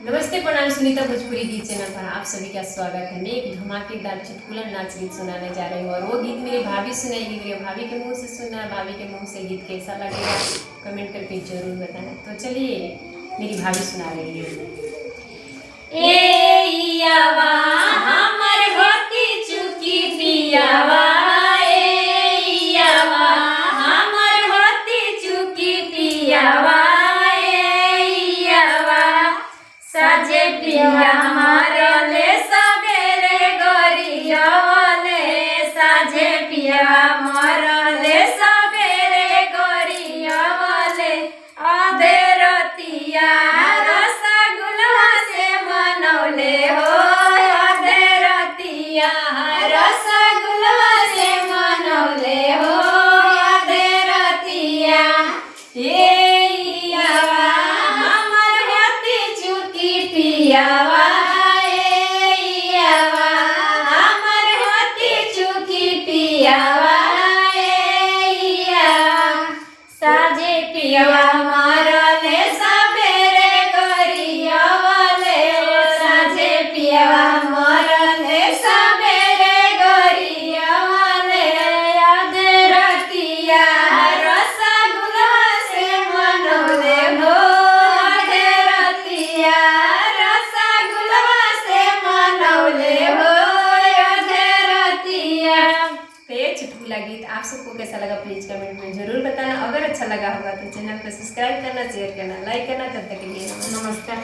नमस्ते, प्रणाम। सुनीता भोजपुरी गीत चैनल पर आप सभी का स्वागत है। मैं एक धमाकेदार चुटकुला नाच गीत सुनाने जा रही हूँ और वो गीत मेरी भाभी सुनाएगी। मेरे भाभी के मुंह से सुनना, भाभी के मुंह से गीत कैसा लगेगा कमेंट करके जरूर बताना। तो चलिए, मेरी भाभी सुना रही है। ए यावा हमर होती चुकी पियावा, ए यावा हमर होती चुकी पियावा, साजे पिया मारले सबेरे गोरियावले, साजे पिया मारले सबेरे गोरियावले, आधे रतिया रसगुल्ला से मनौले हो, आधे रतिया रसगुल्ला से मनौले हो, आधे रतिया पियावा, यावा हमर होती चुकी पियावा, साजे पियावा मारले सबेरे गोरियावले, साजे पियावा मारले सबेरे गोरियावले, आधे रतिया रसगुल्ला से मनौले हो, आधे रतिया चुटकुला गीत आप सबको कैसा लगा प्लीज कमेंट में जरूर बताना। अगर अच्छा लगा होगा तो चैनल को सब्सक्राइब करना, शेयर करना, लाइक करना। तब तक के लिए नमस्कार।